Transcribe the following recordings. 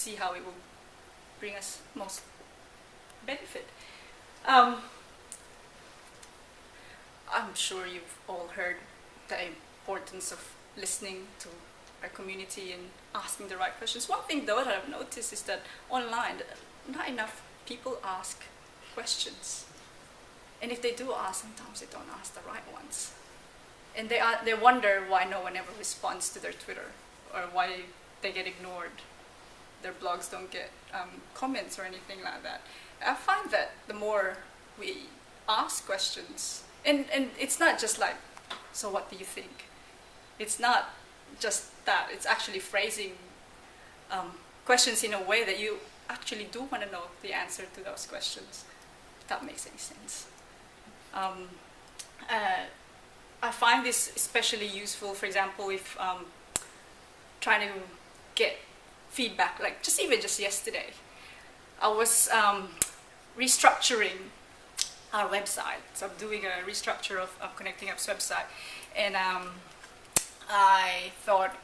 see how it will bring us most benefit. I'm sure you've all heard the importance of listening to our community and asking the right questions. One thing though that I've noticed is that online, not enough people ask questions. And if they do ask, sometimes they don't ask the right ones. And they wonder why no one ever responds to their Twitter, or why they get ignored. Their blogs don't get comments or anything like that. I find that the more we ask questions, and it's not just like, so what do you think? It's not just that. It's actually phrasing questions in a way that you actually do want to know the answer to those questions, if that makes any sense. I find this especially useful, for example, if trying to get feedback, like just yesterday, I was restructuring our website. So I'm doing a restructure of Connecting Up's website, and I thought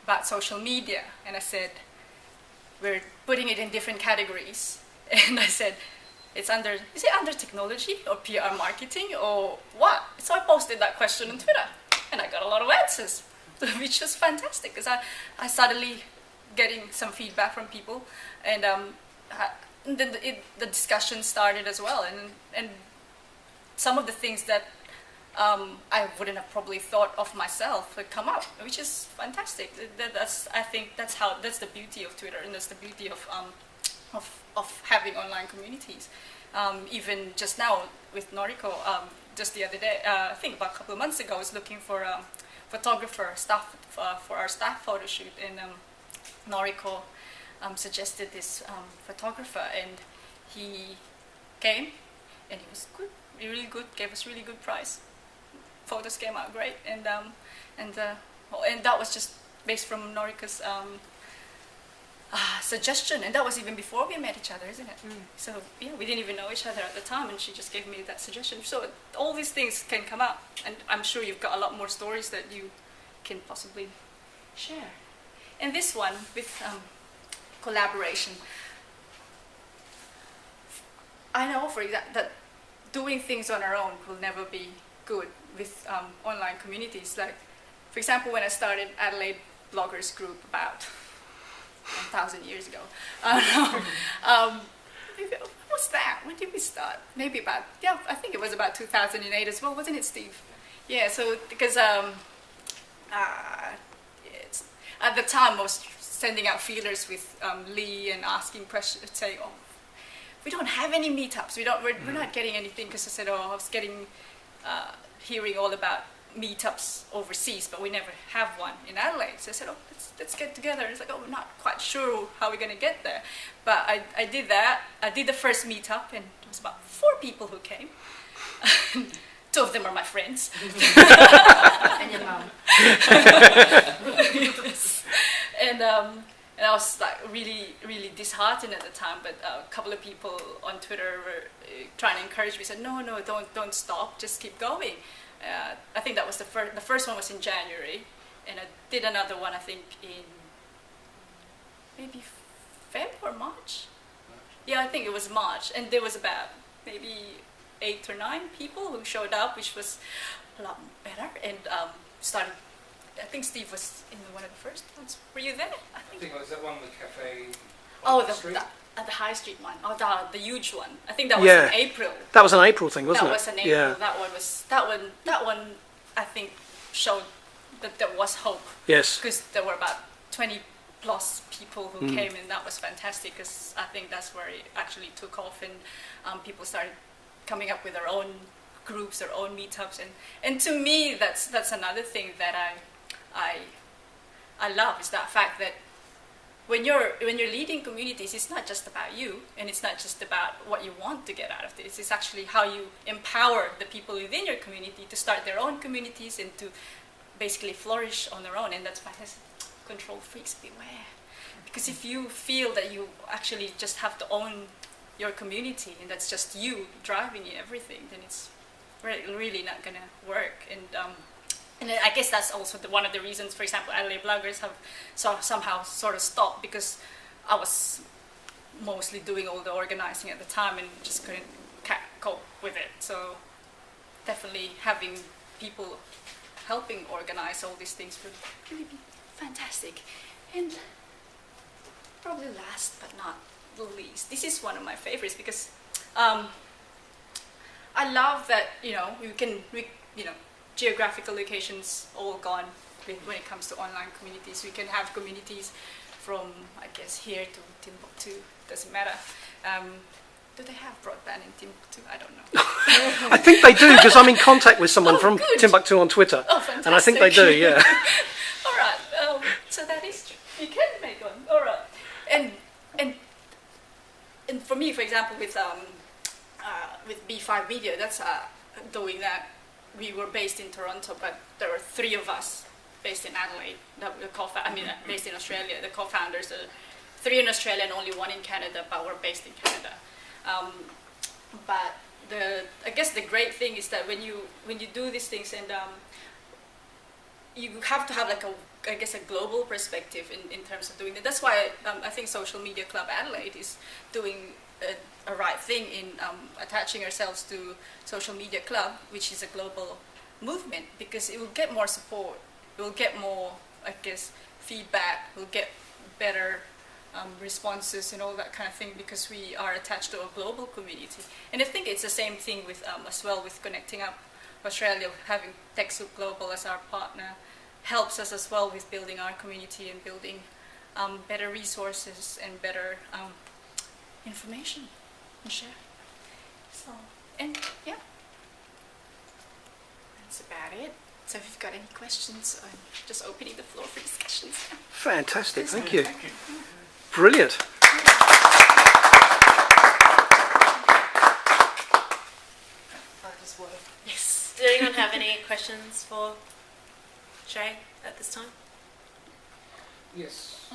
about social media, and I said, we're putting it in different categories, and I said, is it under technology or PR marketing or what? So I posted that question on Twitter, and I got a lot of answers, which was fantastic, because I suddenly getting some feedback from people, and then the discussion started as well, and some of the things that I wouldn't have probably thought of myself would come up, which is fantastic. I think that's the beauty of Twitter, and that's the beauty of having online communities. Even just now with Noriko, just the other day, I think about a couple of months ago, I was looking for a photographer for our staff photo shoot, and Noriko suggested this photographer, and he came, and he was good, really good, gave us really good price. Photos came out great, and that was just based from Noriko's suggestion, and that was even before we met each other, isn't it? So yeah, we didn't even know each other at the time, and she just gave me that suggestion. So all these things can come up, and I'm sure you've got a lot more stories that you can possibly share. And this one with collaboration, I know for example that doing things on our own will never be good with online communities. Like, for example, when I started Adelaide Bloggers Group about 1,000 years ago. What was that? When did we start? Maybe about, yeah, I think it was about 2008 as well, wasn't it, Steve? Yeah, so because at the time I was sending out feelers with Lee and asking questions, saying, oh, we don't have any meetups, we're not getting anything, because I said, oh, I was hearing all about meetups overseas, but we never have one in Adelaide. So I said, oh, let's get together. It's like, oh, we're not quite sure how we're going to get there. But I did that. I did the first meetup, and it was about 4 people who came. 2 of them are my friends. And your mom. Yes. And I was like really, really disheartened at the time. But a couple of people on Twitter were trying to encourage me. Said, no, don't stop. Just keep going. I think that was the first one was in January, and I did another one, I think, in maybe Feb or March. Yeah, I think it was March, and there was about maybe 8 or 9 people who showed up, which was a lot better, and started. I think Steve was in one of the first ones. Were you there? I think it was that one with Cafe. The High Street one. Oh, the huge one. I think that was in April. That was an April thing, wasn't it? That was an April. Yeah. That one. I think showed that there was hope. Yes. Because there were about 20 plus people who came, and that was fantastic. Because I think that's where it actually took off, and people started coming up with their own groups, their own meetups, and to me, that's another thing that I love, is that fact that when you're leading communities, it's not just about you, and it's not just about what you want to get out of this. It's actually how you empower the people within your community to start their own communities and to basically flourish on their own. And that's why I said, control freaks beware. Because if you feel that you actually just have to own your community, and that's just you driving everything, then it's really not going to work. And I guess that's also one of the reasons, for example, Adelaide Bloggers have somehow sort of stopped, because I was mostly doing all the organizing at the time and just couldn't cope with it. So definitely having people helping organize all these things would really be fantastic. And probably last but not the least, this is one of my favorites because I love that geographical locations all gone when it comes to online communities. We can have communities from, I guess, here to Timbuktu, doesn't matter. Do they have broadband in Timbuktu? I don't know. I think they do, because I'm in contact with someone from good. Timbuktu on Twitter. Oh, fantastic. And I think they do, yeah. All right, so that is true. You can make one. All right. And for me, for example, with B5 Media, that's doing that. We were based in Toronto, but there were 3 of us based in Adelaide. Based in Australia. The co-founders are 3 in Australia and only 1 in Canada, but we're based in Canada. But I guess the great thing is that when you do these things, and you have to have a global perspective in terms of doing that. That's why I think Social Media Club Adelaide is doing a right thing in attaching ourselves to Social Media Club, which is a global movement, because it will get more support, it will get more, I guess, feedback, we'll get better responses and all that kind of thing, because we are attached to a global community. And I think it's the same thing with as well with Connecting Up Australia, having TechSoup Global as our partner helps us as well with building our community and building better resources and better information and share. So, and yeah, that's about it. So if you've got any questions, I'm just opening the floor for discussions. Fantastic, thank you. Brilliant. Yes. Did anyone have any questions for Shai at this time? Yes.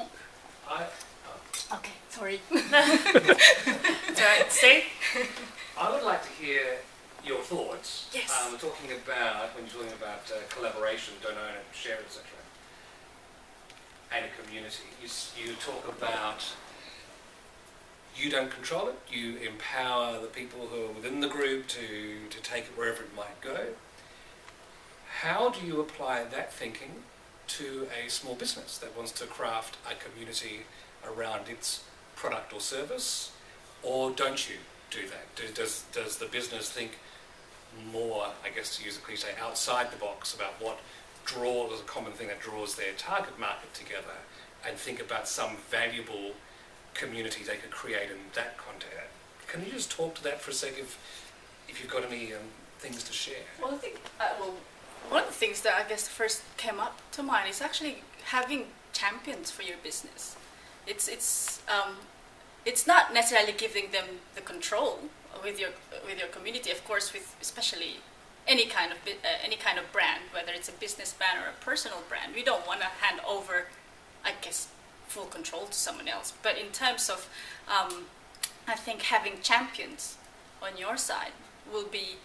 Okay, sorry. It's all right. Steve? I would like to hear your thoughts. Yes. When you're talking about collaboration, don't own it, share it, etc. And a community. You talk about you don't control it, you empower the people who are within the group to take it wherever it might go. How do you apply that thinking to a small business that wants to craft a community around its product or service? Or don't you do that? Does the business think more, I guess to use a cliche, outside the box about what draws, a common thing that draws their target market together, and think about some valuable community they could create in that context? Can you just talk to that for a sec if you've got any things to share? Well, I think one of the things that I guess first came up to mind is actually having champions for your business. It's not necessarily giving them the control with your community. Of course, with especially any kind of brand, whether it's a business brand or a personal brand, we don't want to hand over, I guess, full control to someone else. But in terms of, I think having champions on your side will be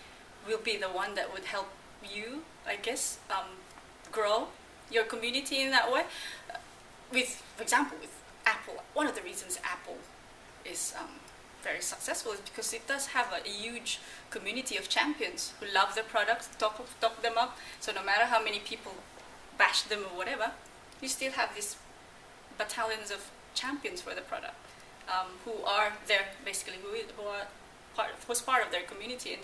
the one that would help you, I guess, grow your community in that way. For example, with Apple, one of the reasons Apple is very successful is because it does have a huge community of champions who love their products, talk them up. So no matter how many people bash them or whatever, you still have these battalions of champions for the product, who are there basically, who's part of their community. And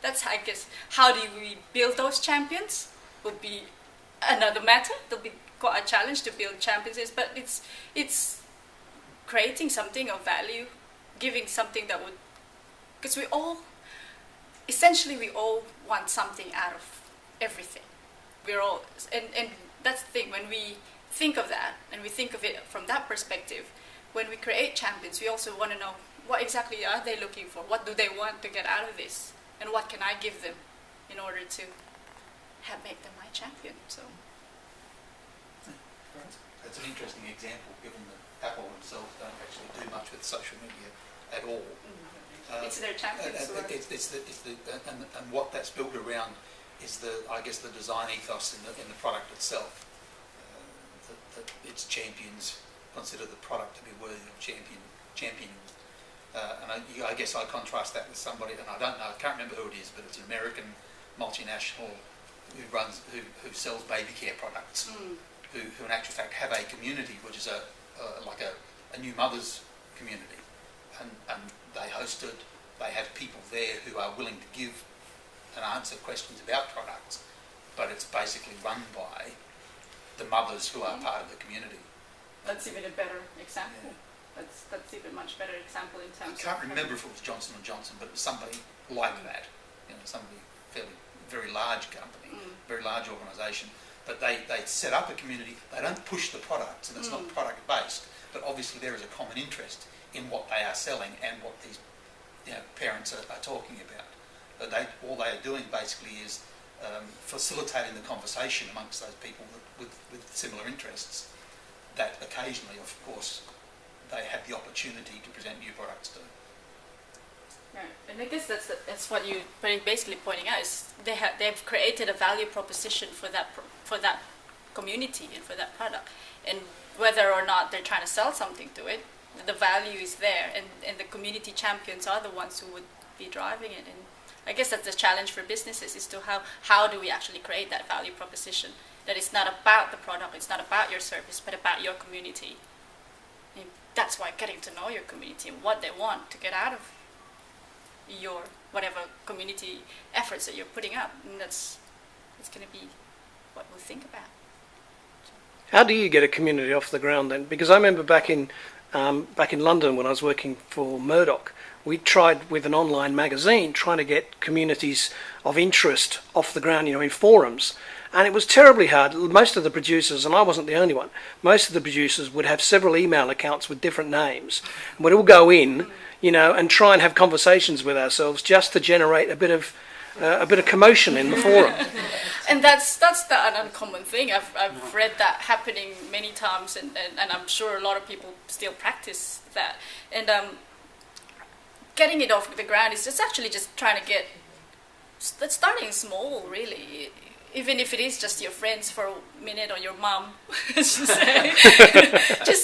that's I guess, how do we build those champions would be another matter. There'll be quite a challenge to build champions, but it's creating something of value, giving something that would, because we all want something out of everything. We're all, and that's the thing, when we think of that, and we think of it from that perspective, when we create champions, we also want to know what exactly are they looking for, what do they want to get out of this, and what can I give them in order to make them my champion. So that's an interesting example, given that Apple themselves don't actually do much with social media at all. it's their champions. And what that's built around is I guess the design ethos in the product itself. That its champions consider the product to be worthy of championing. And I guess I contrast that with somebody, and I don't know, I can't remember who it is, but it's an American multinational who sells baby care products, who in actual fact have a community which is like a new mothers community, and they host it. They have people there who are willing to give and answer questions about products, but it's basically run by the mothers who are part of the community. That's even a better example. Yeah. That's even much better example in terms of... I can't remember if it was Johnson & Johnson, but it was somebody like that. Somebody very large company, very large organisation. But they set up a community. They don't push the products, and it's not product based. But obviously there is a common interest in what they are selling and what these parents are talking about. But all they are doing basically is facilitating the conversation amongst those people with similar interests, that occasionally, of course, they have the opportunity to present new products to. Right. And I guess that's what you're basically pointing out, is they've created a value proposition for that community and for that product, and whether or not they're trying to sell something to it, the value is there, and the community champions are the ones who would be driving it. And I guess that's the challenge for businesses, is to how do we actually create that value proposition, that it's not about the product, it's not about your service, but about your community. And that's why getting to know your community and what they want to get out of your whatever community efforts that you're putting up, and it's going to be what we'll think about. How do you get a community off the ground then? Because I remember back in London when I was working for Murdoch, we tried with an online magazine trying to get communities of interest off the ground, in forums. And it was terribly hard. Most of the producers, and I wasn't the only one, most of the producers would have several email accounts with different names. And we'd all go in, and try and have conversations with ourselves just to generate a bit of commotion in the forum. And that's an uncommon thing. I've read that happening many times, and I'm sure a lot of people still practice that. And getting it off the ground is just trying to starting small, really. Even if it is just your friends for a minute, or your mum, just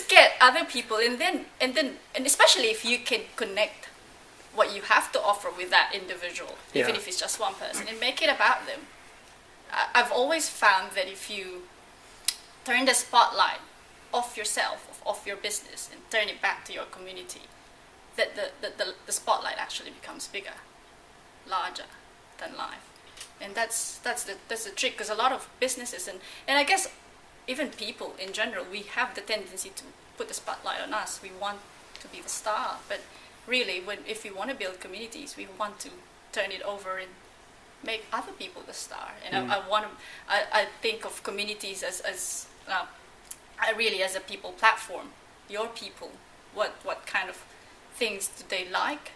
get other people, and especially if you can connect what you have to offer with that individual, even if it's just one person, and make it about them. I've always found that if you turn the spotlight off yourself, off your business, and turn it back to your community, that the spotlight actually becomes bigger, larger than life. And that's the trick, because a lot of businesses and I guess even people in general, we have the tendency to put the spotlight on us. We want to be the star, but really, if we want to build communities, we want to turn it over and make other people the star. And I think of communities as a people platform. Your people, what kind of things do they like?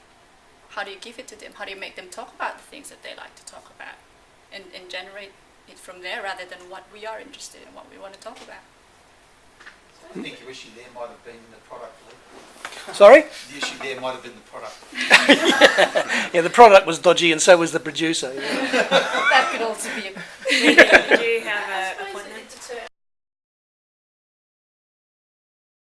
How do you give it to them? How do you make them talk about the things that they like to talk about? And generate it from there, rather than what we are interested in, what we want to talk about. I think your issue there might have been the product. Sorry? The issue there might have been the product. Yeah, the product was dodgy, and so was the producer. That could also be a